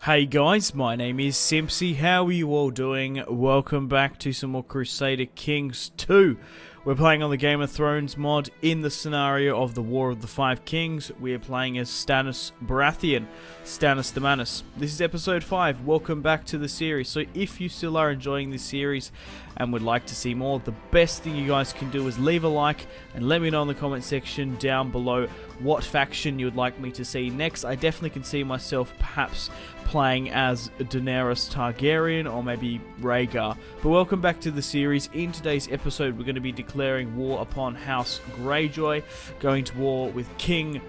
Hey guys, my name is Simpsy. How are you all doing? Welcome back to some more Crusader Kings 2. We're playing on the Game of Thrones mod in the scenario of the War of the Five Kings. We are playing as Stannis Baratheon, Stannis the Manus. This is episode 5. Welcome back to the series. So if you still are enjoying this series and would like to see more, the best thing you guys can do is leave a like and let me know in the comment section down below what faction you would like me to see next. I definitely can see myself perhaps playing as Daenerys Targaryen or maybe Rhaegar. But welcome back to the series. In today's episode, we're going to be declaring war upon House Greyjoy, going to war with King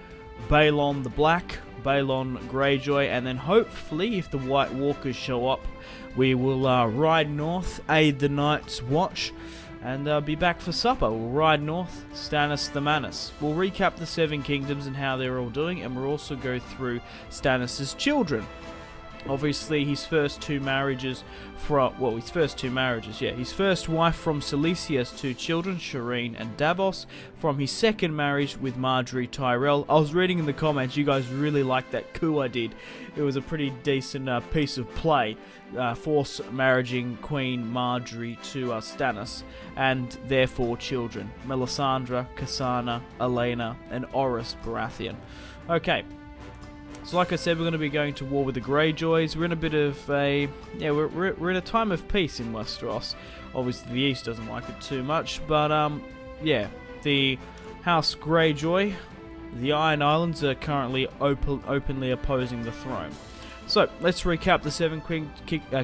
Balon the Black, Balon Greyjoy, and then hopefully, if the White Walkers show up, we will ride north, aid the Night's Watch, and be back for supper. We'll ride north, Stannis the Manus. We'll recap the Seven Kingdoms and how they're all doing, and we'll also go through Stannis' children. Obviously, his first two marriages his first wife from Cilicia has two children, Shireen and Davos, from his second marriage with Margaery Tyrell. I was reading in the comments, you guys really liked that coup I did. It was a pretty decent piece of play, force marrying Queen Margaery to Stannis, and their four children, Melisandre, Cassandra, Elena, and Orys Baratheon. Okay. So like I said, we're going to be going to war with the Greyjoys. We're in a bit of a... we're in a time of peace in Westeros. Obviously the East doesn't like it too much, but the House Greyjoy, the Iron Islands are currently openly opposing the throne. So, let's recap the Seven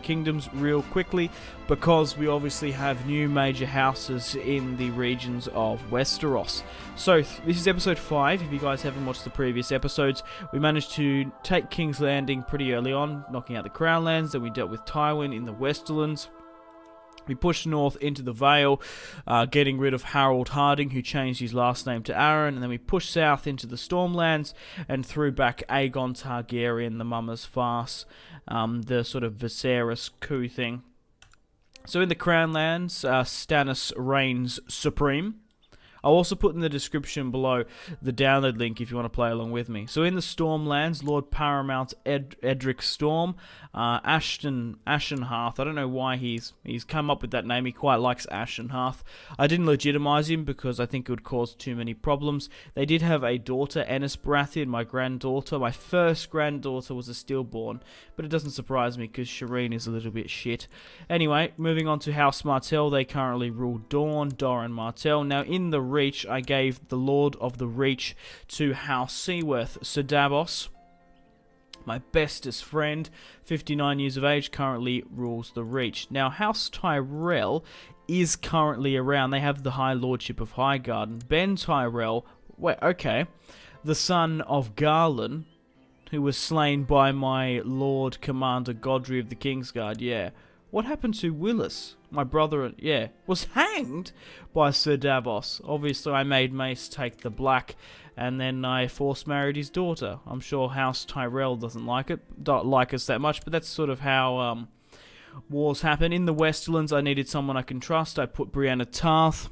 Kingdoms real quickly, because we obviously have new major houses in the regions of Westeros. So, this is episode 5. If you guys haven't watched the previous episodes, we managed to take King's Landing pretty early on, knocking out the Crown Lands. Then we dealt with Tywin in the Westerlands. We pushed north into the Vale, getting rid of Harold Harding, who changed his last name to Aaron, and then we pushed south into the Stormlands and threw back Aegon Targaryen, the Mummer's farce, the sort of Viserys coup thing. So in the Crownlands, Stannis reigns supreme. I'll also put in the description below the download link if you want to play along with me. So in the Stormlands, Lord Paramount Edric Storm, Ashenhearth. I don't know why he's come up with that name. He quite likes Ashenhearth. I didn't legitimize him because I think it would cause too many problems. They did have a daughter, Enys Baratheon, my granddaughter. My first granddaughter was a stillborn, but it doesn't surprise me because Shireen is a little bit shit. Anyway, moving on to House Martell. They currently rule Dorne, Doran Martell. Now in the Reach, I gave the Lord of the Reach to House Seaworth, Sir Davos, my bestest friend, 59 years of age, currently rules the Reach. Now, House Tyrell is currently around. They have the High Lordship of Highgarden. Ben Tyrell, the son of Garland, who was slain by my Lord Commander Godry of the Kingsguard, yeah. What happened to Willis? My brother, was hanged by Sir Davos. Obviously, I made Mace take the black, and then I force married his daughter. I'm sure House Tyrell don't like us that much, but that's sort of how wars happen. In the Westerlands, I needed someone I can trust. I put Brienne Tarth,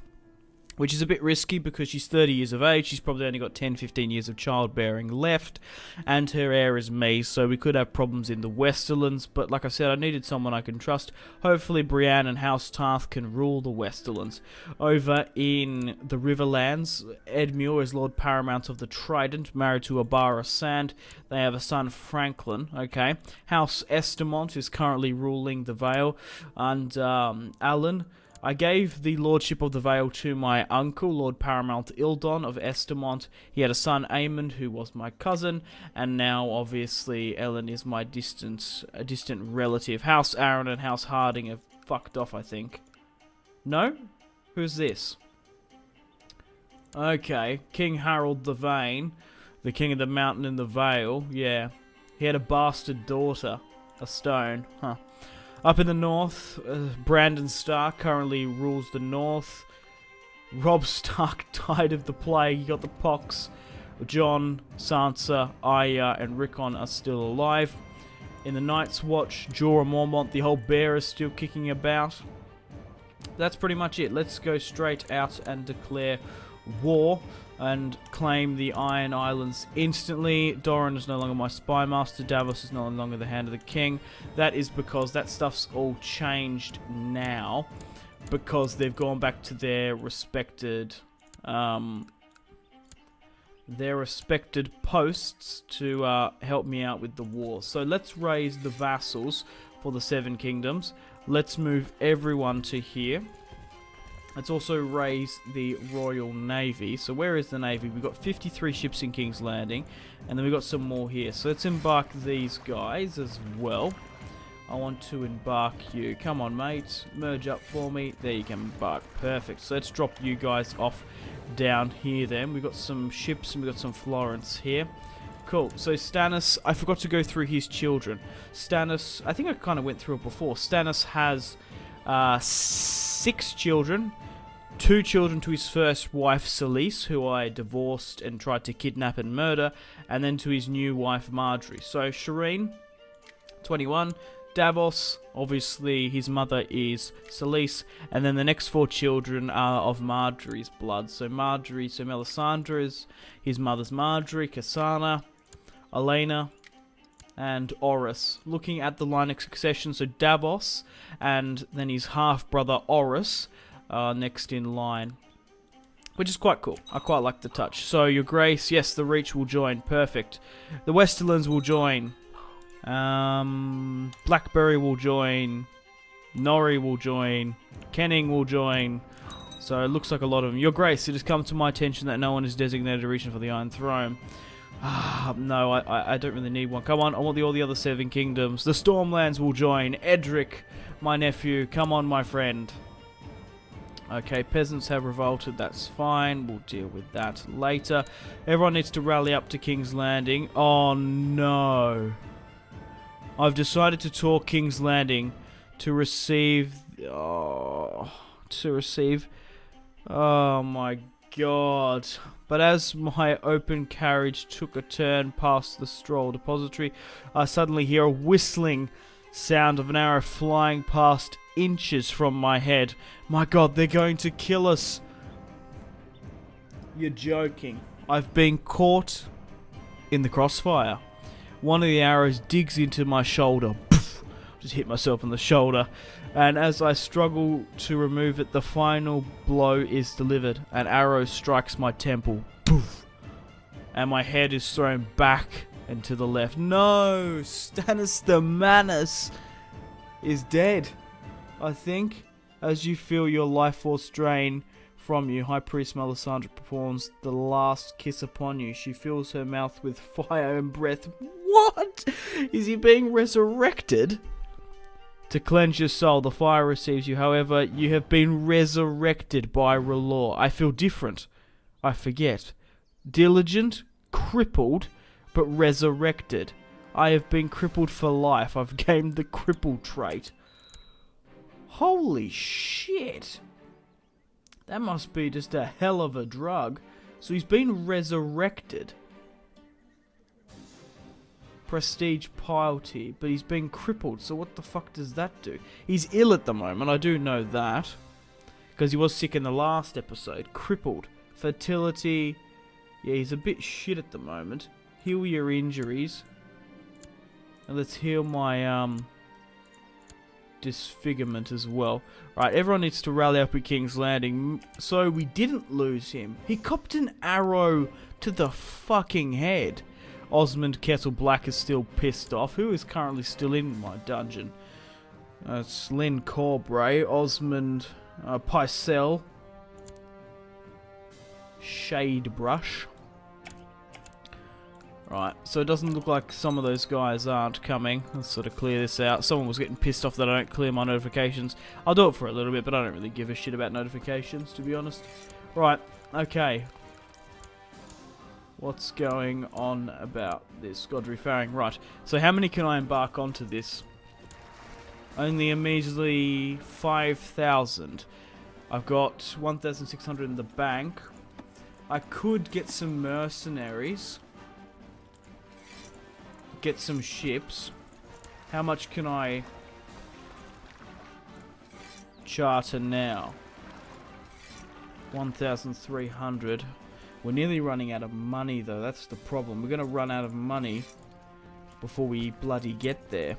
which is a bit risky because she's 30 years of age. She's probably only got 10-15 years of childbearing left, and her heir is me, so we could have problems in the Westerlands. But like I said, I needed someone I can trust. Hopefully Brienne and House Tarth can rule the Westerlands. Over in the Riverlands, Edmure is Lord Paramount of the Trident, married to Abara Sand. They have a son, Franklin, okay. House Estermont is currently ruling the Vale, and Alan. I gave the Lordship of the Vale to my uncle, Lord Paramount Ildon of Estermont. He had a son, Aemond, who was my cousin, and now, obviously, Ellen is my distant relative. House Aaron and House Harding have fucked off, I think. No? Who's this? Okay, King Harold the Vain, the King of the Mountain in the Vale, yeah. He had a bastard daughter, a stone, huh. Up in the north, Brandon Stark currently rules the north. Robb Stark died of the plague, he got the pox. Jon, Sansa, Arya, and Rickon are still alive. In the Night's Watch, Jorah Mormont, the whole bear is still kicking about. That's pretty much it. Let's go straight out and declare war and claim the Iron Islands instantly. Doran is no longer my spy master. Davos is no longer the hand of the king. That is because that stuff's all changed now, because they've gone back to their respected posts to help me out with the war. So let's raise the vassals for the Seven Kingdoms. Let's move everyone to here. Let's also raise the Royal Navy. So where is the Navy? We've got 53 ships in King's Landing, and then we've got some more here. So let's embark these guys as well. I want to embark you. Come on, mate. Merge up for me. There you can embark. Perfect. So let's drop you guys off down here then. We've got some ships and we've got some Florence here. Cool. So Stannis, I forgot to go through his children. Stannis, I think I kind of went through it before. Stannis has 6 children. 2 children to his first wife, Selyse, who I divorced and tried to kidnap and murder. And then to his new wife, Marjorie. So Shireen, 21. Davos, obviously his mother is Selyse, and then the next 4 children are of Marjorie's blood. So Melisandre is his mother's Marjorie, Cassana, Elena, and Oris. Looking at the line of succession, so Davos and then his half-brother Oris are next in line, which is quite cool. I quite like the touch. So Your Grace, yes, the Reach will join. Perfect. The Westerlands will join. Blackberry will join, Norrie will join, Kenning will join. So it looks like a lot of them. Your Grace, it has come to my attention that no one is designated a region for the Iron Throne. No, I don't really need one. Come on, I want all the other 7 kingdoms. The Stormlands will join. Edric, my nephew, come on, my friend. Okay, peasants have revolted, that's fine. We'll deal with that later. Everyone needs to rally up to King's Landing. Oh no. I've decided to tour King's Landing to receive... Oh my god. But as my open carriage took a turn past the Stroll Depository, I suddenly hear a whistling sound of an arrow flying past inches from my head. My god, they're going to kill us. You're joking. I've been caught in the crossfire. One of the arrows digs into my shoulder. Poof, just hit myself on the shoulder. And as I struggle to remove it, the final blow is delivered. An arrow strikes my temple. Poof. And my head is thrown back and to the left. No! Stannis the Manus is dead, I think. As you feel your life force drain from you, High Priest Melisandre performs the last kiss upon you. She fills her mouth with fire and breath. What? Is he being resurrected? To cleanse your soul, the fire receives you. However, you have been resurrected by R'hllor. I feel different. I forget. Diligent, crippled, but resurrected. I have been crippled for life. I've gained the cripple trait. Holy shit. That must be just a hell of a drug. So he's been resurrected. Prestige piety, but he's been crippled, so what the fuck does that do? He's ill at the moment, I do know that. Because he was sick in the last episode. Crippled. Fertility. Yeah, he's a bit shit at the moment. Heal your injuries. And let's heal my, disfigurement as well. Right, everyone needs to rally up at King's Landing. So we didn't lose him. He copped an arrow to the fucking head. Osmond Kettle Black is still pissed off. Who is currently still in my dungeon? It's Lynn Corbray, Osmond Pycelle, Shadebrush. Right, so it doesn't look like some of those guys aren't coming. Let's sort of clear this out. Someone was getting pissed off that I don't clear my notifications. I'll do it for a little bit, but I don't really give a shit about notifications, to be honest. Right, okay. What's going on about this? Godfrey Farring. Right, so how many can I embark onto this? Only a measly 5,000. I've got 1,600 in the bank. I could get some mercenaries. Get some ships. How much can I charter now? 1,300. We're nearly running out of money, though. That's the problem. We're going to run out of money before we bloody get there.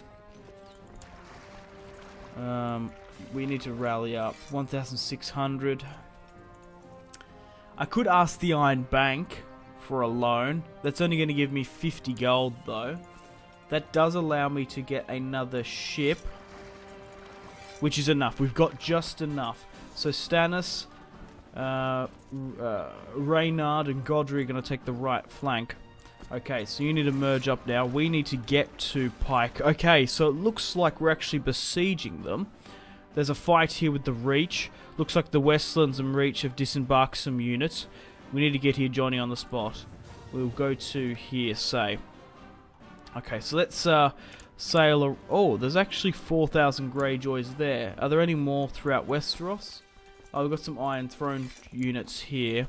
We need to rally up. 1,600. I could ask the Iron Bank for a loan. That's only going to give me 50 gold, though. That does allow me to get another ship, which is enough. We've got just enough. So Stannis, Reynard, and Godry are going to take the right flank. Okay, so you need to merge up now. We need to get to Pike. Okay, so it looks like we're actually besieging them. There's a fight here with the Reach. Looks like the Westlands and Reach have disembarked some units. We need to get here, Johnny, on the spot. We'll go to here, say. Okay, so let's sail... Oh, there's actually 4,000 Greyjoys there. Are there any more throughout Westeros? Oh, we've got some Iron Throne units here.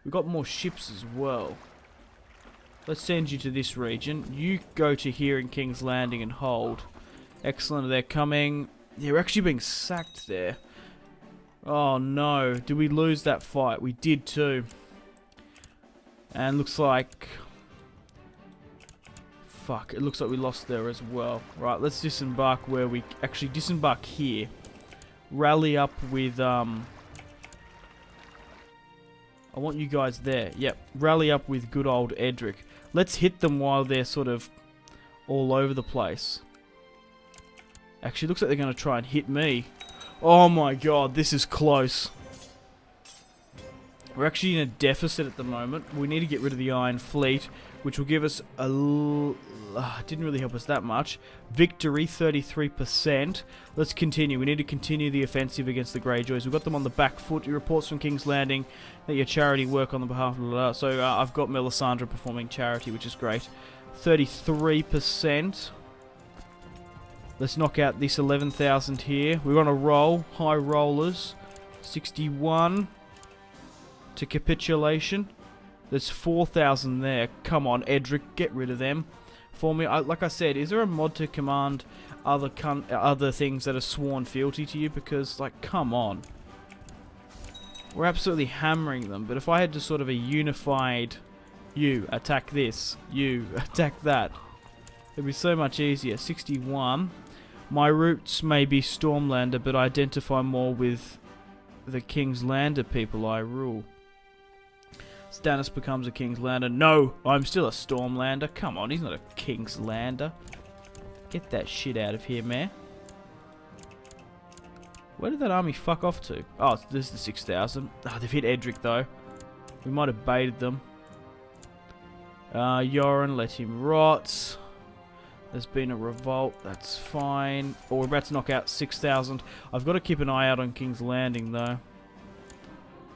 We've got more ships as well. Let's send you to this region. You go to here in King's Landing and hold. Excellent, they're coming. Yeah, we're actually being sacked there. Oh no, did we lose that fight? We did too. And looks like... Fuck, it looks like we lost there as well. Right, let's disembark where we... Actually, disembark here. Rally up with... I want you guys there. Yep, rally up with good old Edric. Let's hit them while they're sort of all over the place. Actually, looks like they're going to try and hit me. Oh my god, this is close. We're actually in a deficit at the moment. We need to get rid of the Iron Fleet, which will give us a... didn't really help us that much. Victory, 33%. Let's continue. We need to continue the offensive against the Greyjoys. We've got them on the back foot. Reports from King's Landing that your charity work on the behalf of... So I've got Melisandre performing charity, which is great. 33%. Let's knock out this 11,000 here. We're on a roll. High rollers. 61 to capitulation. There's 4,000 there. Come on, Edric, get rid of them for me. Like I said, is there a mod to command other things that are sworn fealty to you? Because, like, come on. We're absolutely hammering them. But if I had to sort of a unified... You, attack this. You, attack that. It'd be so much easier. 61. My roots may be Stormlander, but I identify more with the King's Lander people I rule. Stannis becomes a King's Lander. No, I'm still a Stormlander. Come on, he's not a King's Lander. Get that shit out of here, man. Where did that army fuck off to? Oh, this is the 6,000. Oh, they've hit Edric, though. We might have baited them. Yoren, let him rot. There's been a revolt. That's fine. Oh, we're about to knock out 6,000. I've got to keep an eye out on King's Landing, though.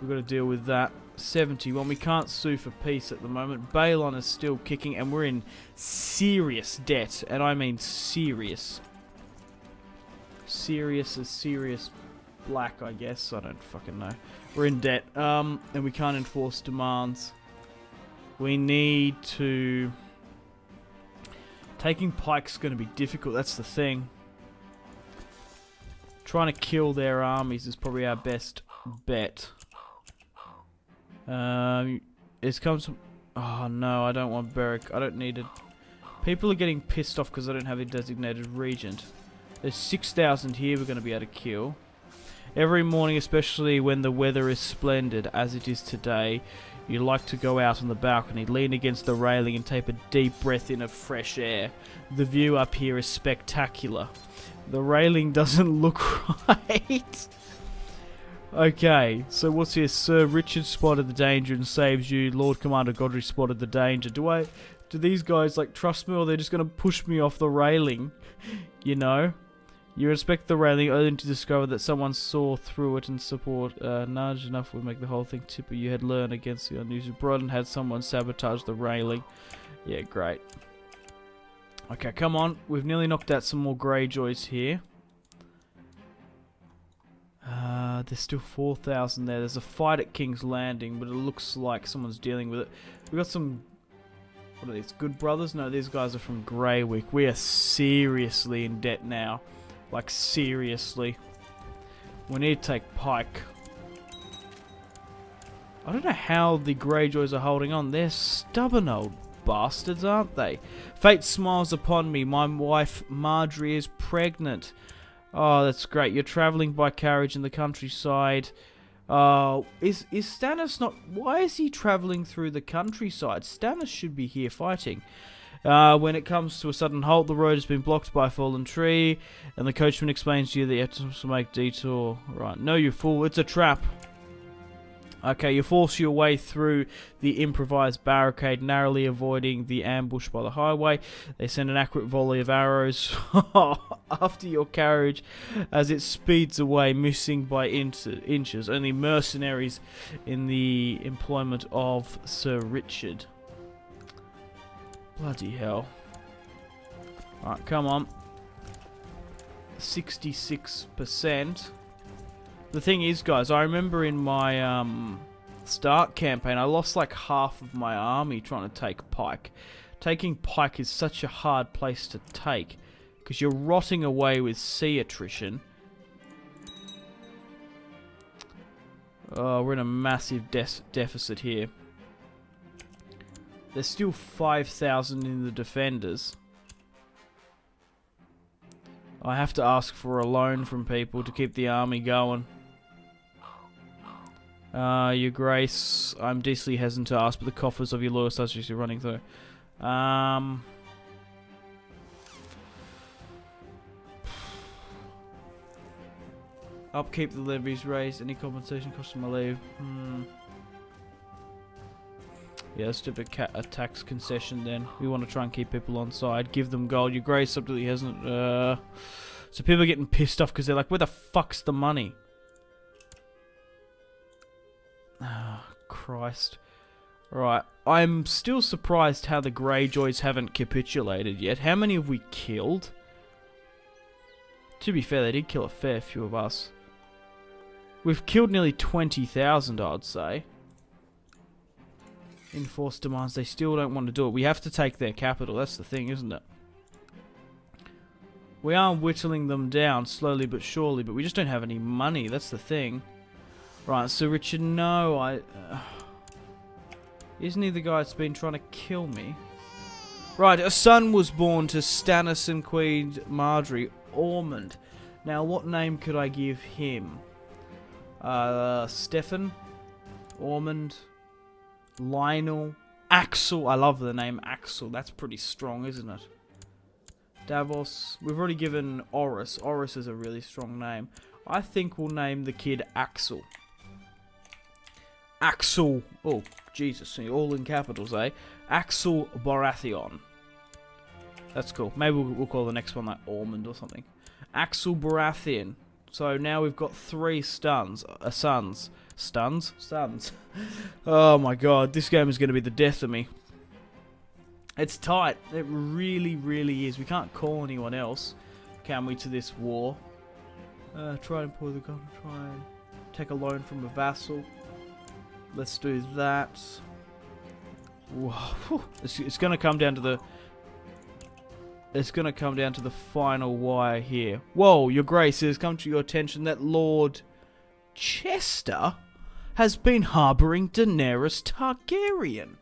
We've got to deal with that. 71. We can't sue for peace at the moment. Balon is still kicking, and we're in serious debt. And I mean serious. Serious as serious black, I guess. I don't fucking know. We're in debt. And we can't enforce demands. We need to... Taking Pike's going to be difficult, that's the thing. Trying to kill their armies is probably our best bet. It comes from... Oh no, I don't want Beric. I don't need it. People are getting pissed off because I don't have a designated regent. There's 6,000 here we're going to be able to kill. Every morning, especially when the weather is splendid, as it is today, you like to go out on the balcony, lean against the railing and take a deep breath in of fresh air. The view up here is spectacular. The railing doesn't look right. Okay, so what's here? Sir Richard spotted the danger and saves you. Lord Commander Godry spotted the danger. Do these guys, like, trust me, or they're just going to push me off the railing? You know? You inspect the railing only to discover that someone saw through it and support nudge enough would make the whole thing tipper. You had learned against the unusual. Brought and had someone sabotage the railing. Yeah, great. Okay, come on. We've nearly knocked out some more Greyjoys here. There's still 4,000 there. There's a fight at King's Landing, but it looks like someone's dealing with it. We've got some... What are these? Good Brothers? No, these guys are from Greywick. We are seriously in debt now. Like, seriously. We need to take Pike. I don't know how the Greyjoys are holding on. They're stubborn old bastards, aren't they? Fate smiles upon me. My wife Marjorie is pregnant. Oh, that's great. You're travelling by carriage in the countryside. Is Stannis not... Why is he travelling through the countryside? Stannis should be here fighting. When it comes to a sudden halt, the road has been blocked by a fallen tree, and the coachman explains to you that you have to make detour. Right, no, you fool. It's a trap. Okay, you force your way through the improvised barricade, narrowly avoiding the ambush by the highway. They send an accurate volley of arrows after your carriage as it speeds away, missing by inches. Only mercenaries in the employment of Sir Richard. Bloody hell. Alright, come on. 66%. The thing is, guys, I remember in my Stark campaign, I lost like half of my army trying to take Pike. Taking Pike is such a hard place to take, because you're rotting away with sea attrition. Oh, we're in a massive deficit here. There's still 5,000 in the defenders. I have to ask for a loan from people to keep the army going. Your Grace, I'm decently hesitant to ask, but the coffers of your loyal subjects are running through. Upkeep the levies raised. Any compensation cost my leave. Yeah, let's do a tax concession then. We want to try and keep people on side. Give them gold. Your Grace absolutely hasn't. So people are getting pissed off because they're like, where the fuck's the money? Oh, Christ. Right. I'm still surprised how the Greyjoys haven't capitulated yet. How many have we killed? To be fair, they did kill a fair few of us. We've killed nearly 20,000, I'd say. Enforced demands. They still don't want to do it. We have to take their capital. That's the thing, isn't it? We are whittling them down slowly but surely, but we just don't have any money. That's the thing. Right, so Richard, no, isn't he the guy that's been trying to kill me? Right, a son was born to Stannis and Queen Marjorie, Ormond. Now, what name could I give him? Stefan? Ormond? Lionel? Axel? I love the name Axel. That's pretty strong, isn't it? Davos. We've already given Oris. Oris is a really strong name. I think we'll name the kid Axel. Axel. Oh, Jesus. All in capitals, eh? Axel Baratheon. That's cool. Maybe we'll call the next one like Ormond or something. Axel Baratheon. So now we've got 3 sons. Sons. Oh my god. This game is going to be the death of me. It's tight. It really, really is. We can't call anyone else, can we, to this war? Try and pull the gun. Try and take a loan from a vassal. Let's do that. Whoa. It's going to come down to the... It's going to come down to the final wire here. Whoa, your Grace, it has come to your attention that Lord Chester has been harbouring Daenerys Targaryen.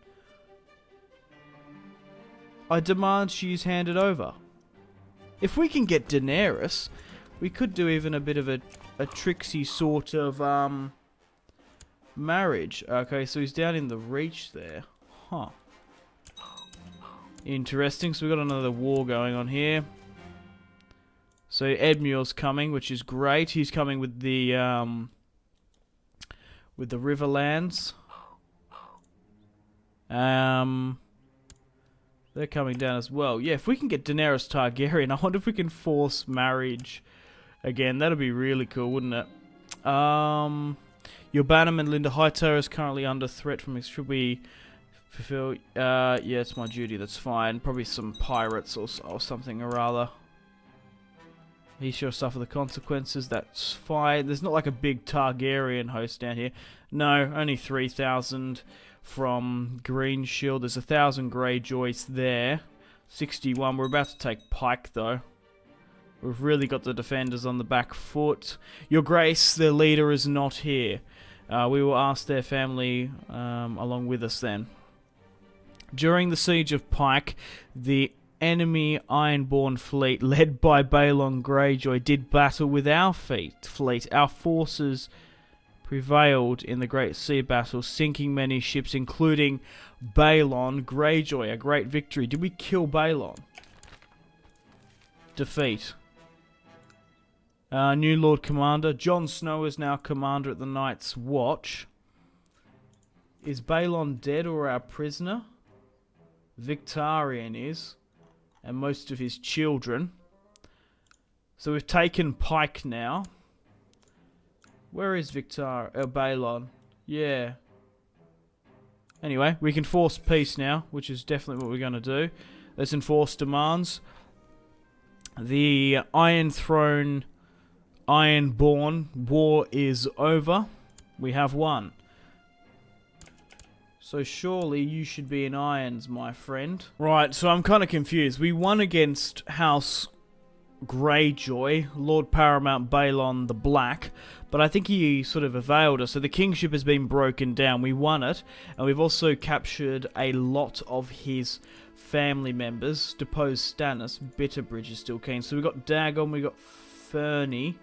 I demand she is handed over. If we can get Daenerys, we could do even a bit of a tricksy sort of marriage. Okay, so he's down in the Reach there. Huh. Interesting. So we've got another war going on here. So Edmure's coming, which is great. He's coming with the Riverlands. They're coming down as well. Yeah, if we can get Daenerys Targaryen, I wonder if we can force marriage again. That'd be really cool, wouldn't it? Your bannerman, Linda Hightower, is currently under threat from... Should we fulfill... yeah, it's my duty. That's fine. Probably some pirates or something or other. He shall suffer the consequences. That's fine. There's not like a big Targaryen host down here. No, only 3,000... from Green Shield. There's 1,000 Greyjoys there. 61. We're about to take Pike, though. We've really got the defenders on the back foot. Your Grace, the leader is not here. We will ask their family along with us then. During the siege of Pike, the enemy Ironborn fleet, led by Balon Greyjoy, did battle with our fleet. Our forces prevailed in the Great Sea Battle, sinking many ships, including Balon Greyjoy. A great victory. Did we kill Balon? Defeat. New Lord Commander. Jon Snow is now commander at the Night's Watch. Is Balon dead or our prisoner? Victarion is. And most of his children. So we've taken Pike now. Where is Balon? Yeah. Anyway, we can force peace now, which is definitely what we're going to do. Let's enforce demands. The Iron Throne, Ironborn war is over. We have won. So surely you should be in irons, my friend. Right, so I'm kind of confused. We won against House Greyjoy, Lord Paramount Balon the Black, but I think he sort of availed us. So the kingship has been broken down. We won it, and we've also captured a lot of his family members. Deposed Stannis. Bitterbridge is still keen. So we got Dagon, we got Fernie,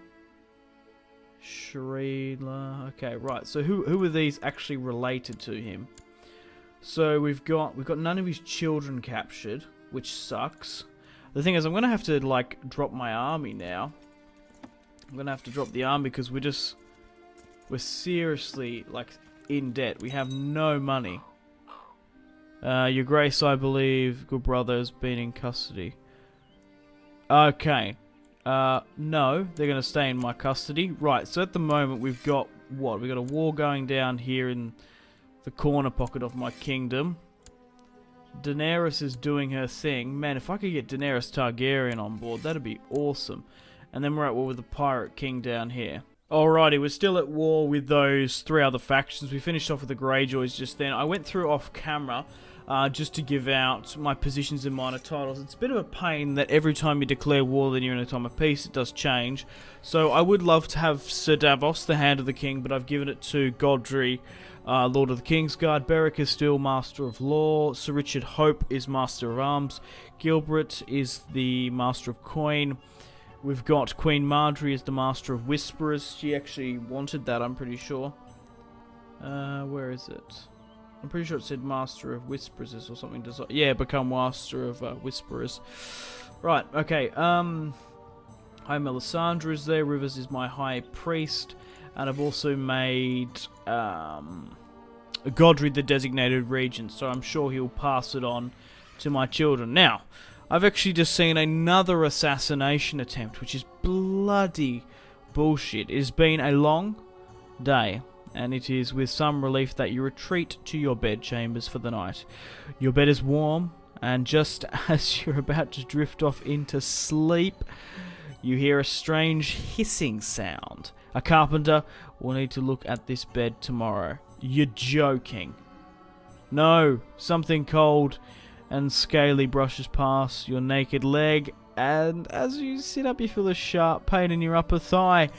Shreela. Okay, right. So who are these actually related to him? So we've got none of his children captured, which sucks. The thing is, I'm gonna have to like drop my army now. I'm gonna have to drop the army because we're seriously like in debt. We have no money. Your Grace, I believe, good brother has been in custody. Okay. No, they're gonna stay in my custody. Right. So at the moment we've got what? We've got a war going down here in the corner pocket of my kingdom. Daenerys is doing her thing. Man, if I could get Daenerys Targaryen on board, that'd be awesome. And then we're at war with the Pirate King down here. Alrighty, we're still at war with those three other factions. We finished off with the Greyjoys just then. I went through off camera just to give out my positions in minor titles. It's a bit of a pain that every time you declare war then you're in a time of peace, it does change. So I would love to have Sir Davos, the Hand of the King, but I've given it to Godry, Lord of the Kingsguard. Beric is still Master of Law. Sir Richard Hope is Master of Arms. Gilbert is the Master of Coin. We've got Queen Marjorie as the Master of Whisperers. She actually wanted that, I'm pretty sure. Where is it? I'm pretty sure it said Master of Whisperers or something. Yeah, become Master of Whisperers. Right, okay. I'm Melisandre is there. Rivers is my High Priest. And I've also made Godry the designated regent, so I'm sure he'll pass it on to my children. Now, I've actually just seen another assassination attempt, which is bloody bullshit. It has been a long day, and it is with some relief that you retreat to your bed chambers for the night. Your bed is warm, and just as you're about to drift off into sleep, you hear a strange hissing sound. A carpenter will need to look at this bed tomorrow. You're joking. No, something cold and scaly brushes past your naked leg, and as you sit up you feel a sharp pain in your upper thigh.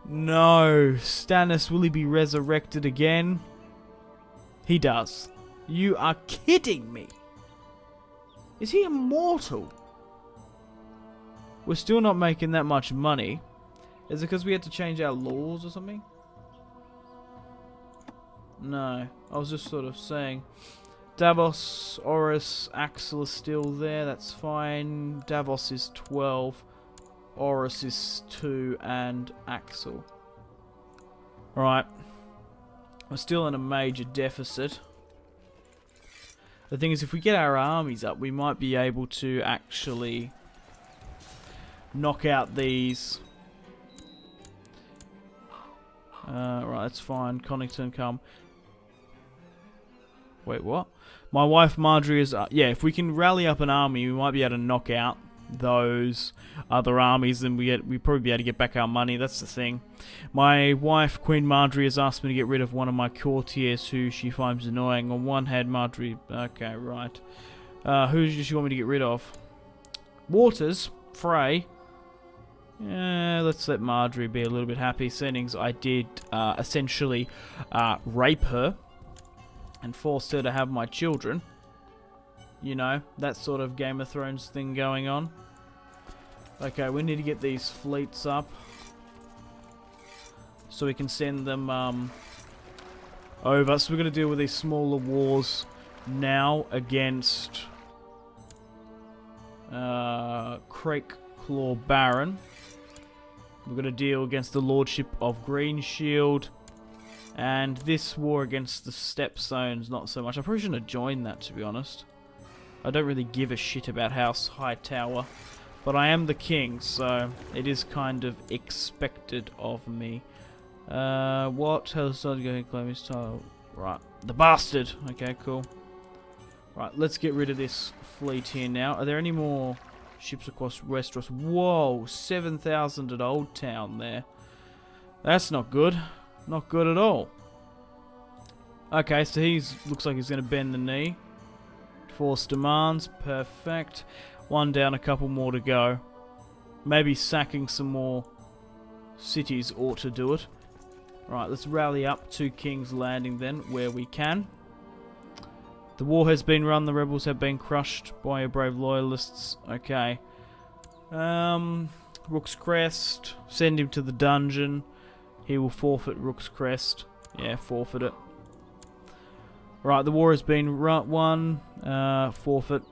No, Stannis, will he be resurrected again? He does. You are kidding me. Is he immortal? We're still not making that much money. Is it because we had to change our laws or something? No, I was just sort of saying. Davos, Oris, Axel is still there, that's fine. Davos is 12, Oris is 2, and Axel. Alright. We're still in a major deficit. The thing is, if we get our armies up, we might be able to actually knock out these. Right, that's fine. Connington, come. Wait, what? My wife Marjorie is... yeah, if we can rally up an army, we might be able to knock out those other armies, and we probably be able to get back our money. That's the thing. My wife, Queen Marjorie, has asked me to get rid of one of my courtiers who she finds annoying. On one hand, Marjorie... Okay, right. Who does she want me to get rid of? Waters? Frey? Let's let Marjorie be a little bit happy, seeing as I did essentially rape her and forced her to have my children. You know, that sort of Game of Thrones thing going on. Okay, we need to get these fleets up so we can send them over. So we're going to deal with these smaller wars now against Crake Claw Baron. We're going to deal against the Lordship of Greenshield. And this war against the Stepstones, not so much. I probably shouldn't have joined that, to be honest. I don't really give a shit about House Hightower. But I am the king, so it is kind of expected of me. What has started going to claim his title? Right. The bastard! Okay, cool. Right, let's get rid of this fleet here now. Are there any more ships across Westeros? Whoa, 7,000 at Old Town there. That's not good. Not good at all. Okay, so looks like he's going to bend the knee. Force demands. Perfect. One down, a couple more to go. Maybe sacking some more cities ought to do it. Right, let's rally up to King's Landing then, where we can. The war has been run, the rebels have been crushed by your brave loyalists. Okay. Rook's Crest. Send him to the dungeon. He will forfeit Rook's Crest. Yeah, forfeit it. Right, the war has been won. Forfeit.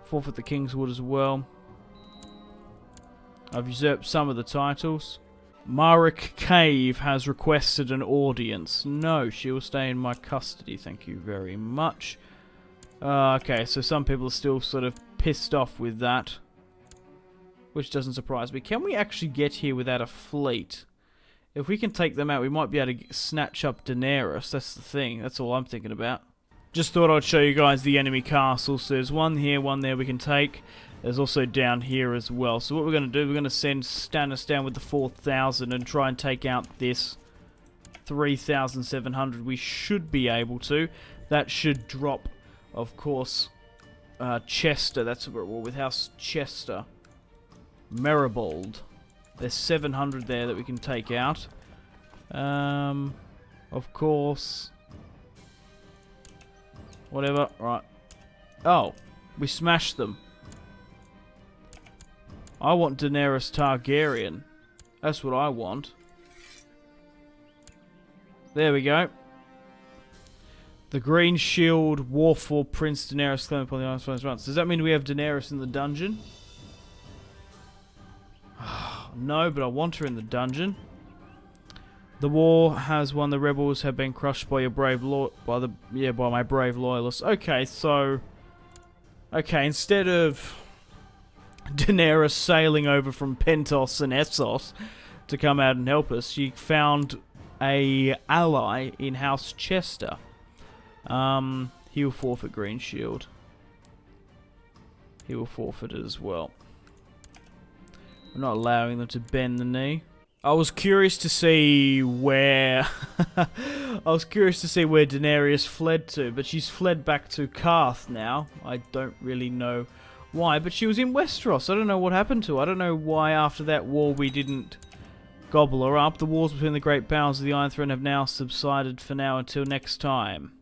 Forfeit the Kingswood as well. I've usurped some of the titles. Marek Cave has requested an audience. No, she will stay in my custody. Thank you very much. Okay, so some people are still sort of pissed off with that. Which doesn't surprise me. Can we actually get here without a fleet? If we can take them out, we might be able to snatch up Daenerys. That's the thing. That's all I'm thinking about. Just thought I'd show you guys the enemy castles. So there's one here, one there we can take. There's also down here as well. So what we're going to do, we're going to send Stannis down with the 4,000 and try and take out this 3,700. We should be able to. That should drop, of course, Chester. That's what we're with House Chester. Maribold. There's 700 there that we can take out. Of course. Whatever. Right. Oh, we smashed them. I want Daenerys Targaryen. That's what I want. There we go. The Green Shield, War for Prince Daenerys claim upon the Iron Throne's runs. Does that mean we have Daenerys in the dungeon? No, but I want her in the dungeon. The war has won. The rebels have been crushed by your brave by my brave loyalists. Okay, so instead of Daenerys sailing over from Pentos and Essos to come out and help us, she found a ally in House Chester. He will forfeit Green Shield. He will forfeit it as well. We're not allowing them to bend the knee. I was curious to see where Daenerys fled to, but she's fled back to Karth now. I don't really know why, but she was in Westeros. I don't know what happened to her. I don't know why after that war we didn't gobble her up. The wars between the great powers of the Iron Throne have now subsided for now until next time.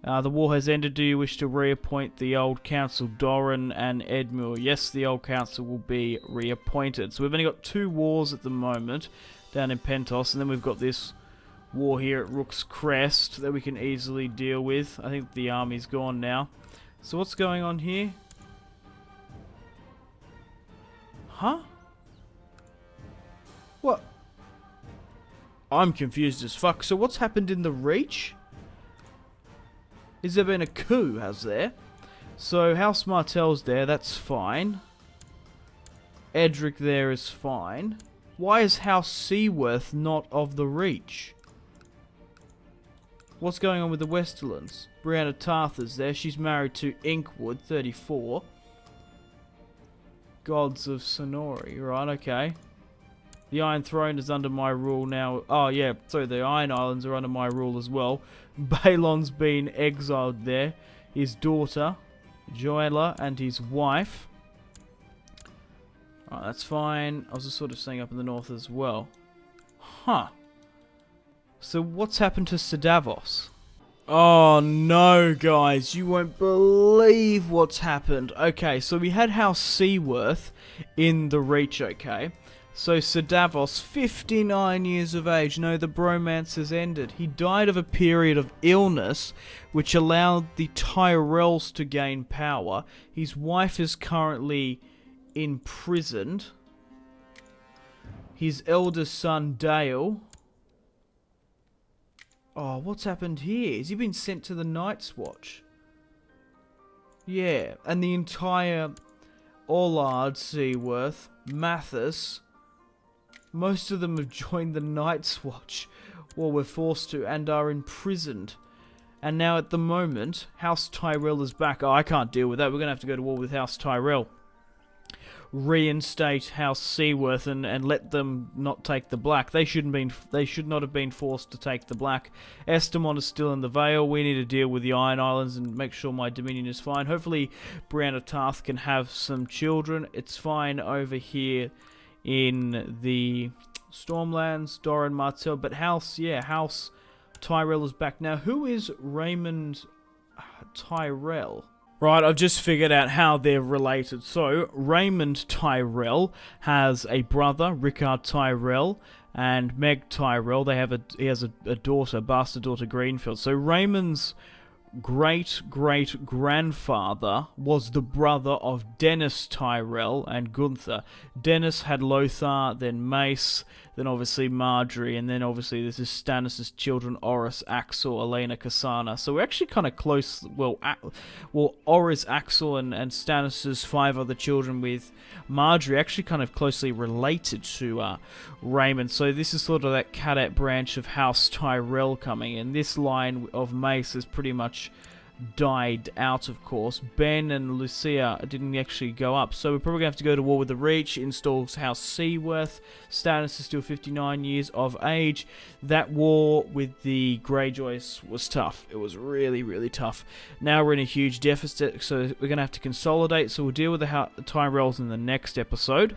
The war has ended. Do you wish to reappoint the old council, Doran and Edmure? Yes, the old council will be reappointed. So we've only got 2 wars at the moment down in Pentos, and then we've got this war here at Rook's Crest that we can easily deal with. I think the army's gone now. So what's going on here? Huh? What? I'm confused as fuck. So what's happened in the Reach? Has there been a coup, has there? So, House Martell's there, that's fine. Edric there is fine. Why is House Seaworth not of the Reach? What's going on with the Westerlands? Brianna Tartha's there, she's married to Inkwood, 34. Gods of Sonori, right, okay. The Iron Throne is under my rule now. Oh, yeah, so the Iron Islands are under my rule as well. Balon's been exiled there. His daughter, Joella, and his wife. Alright, that's fine. I was just sort of staying up in the north as well. Huh. So what's happened to Sedavos? Oh no, guys, you won't believe what's happened. Okay, so we had House Seaworth in the Reach, okay? So Sedavos, 59 years of age, no, the bromance has ended. He died of a period of illness, which allowed the Tyrells to gain power. His wife is currently imprisoned. His eldest son, Dale... Oh, what's happened here? Has he been sent to the Night's Watch? Yeah, and the entire Allard, Seaworth, Mathis, most of them have joined the Night's Watch, or were forced to, and are imprisoned. And now at the moment, House Tyrell is back. Oh, I can't deal with that. We're going to have to go to war with House Tyrell. Reinstate House Seaworth and let them not take the black. They should not have been forced to take the black. Estamon is still in the Vale. We need to deal with the Iron Islands and make sure my Dominion is fine. Hopefully Brianna Tarth can have some children. It's fine over here in the Stormlands, Doran Martell, but House Tyrell is back. Now, who is Raymond Tyrell? Right, I've just figured out how they're related. So, Raymond Tyrell has a brother, Rickard Tyrell, and Meg Tyrell. He has a daughter, bastard daughter, Greenfield. So, Raymond's great-great-grandfather was the brother of Dennis Tyrell and Gunther. Dennis had Lothar, then Mace, then obviously Marjorie, and then obviously this is Stannis' children, Oris, Axel, Elena, Kasana. So we're actually kind of close, well, Oris, Axel, and Stannis' 5 other children with Marjorie actually kind of closely related to Raymond. So this is sort of that cadet branch of House Tyrell coming in. This line of Mace is pretty much died out, of course. Ben and Lucia didn't actually go up, so we're probably going to have to go to war with the Reach. Installs House Seaworth. Stannis is still 59 years of age. That war with the Greyjoys was tough. It was really, really tough. Now we're in a huge deficit, so we're going to have to consolidate, so we'll deal with the Tyrells in the next episode.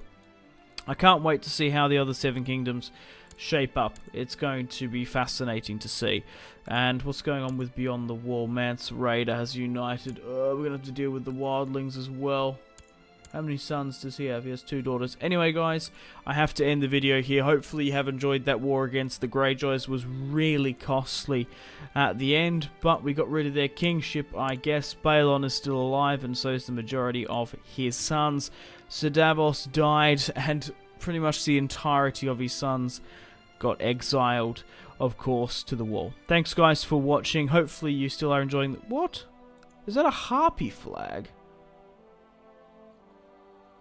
I can't wait to see how the other 7 kingdoms shape up. It's going to be fascinating to see. And what's going on with Beyond the Wall? Mance Raider has united. We're going to have to deal with the Wildlings as well. How many sons does he have? He has 2 daughters. Anyway, guys, I have to end the video here. Hopefully you have enjoyed that war against the Greyjoys. It was really costly at the end, but we got rid of their kingship, I guess. Balon is still alive, and so is the majority of his sons. Sedavos died, and pretty much the entirety of his sons got exiled, of course, to the wall. Thanks, guys, for watching. Hopefully you still are enjoying the... What? Is that a harpy flag?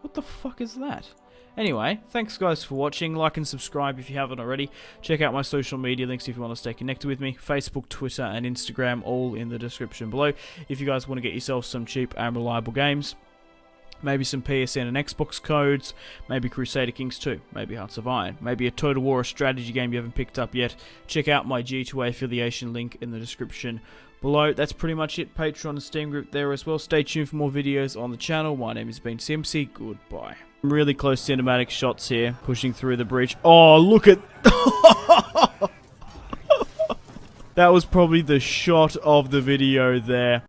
What the fuck is that? Anyway, thanks, guys, for watching. Like and subscribe if you haven't already. Check out my social media links if you want to stay connected with me. Facebook, Twitter, and Instagram, all in the description below. If you guys want to get yourself some cheap and reliable games, maybe some PSN and Xbox codes, maybe Crusader Kings 2, maybe Hearts of Iron, maybe a Total War, a strategy game you haven't picked up yet, check out my G2A affiliation link in the description below. That's pretty much it. Patreon and Steam group there as well. Stay tuned for more videos on the channel. My name has been Simpsy. Goodbye. Really close cinematic shots here, pushing through the breach. Oh, look at... That was probably the shot of the video there.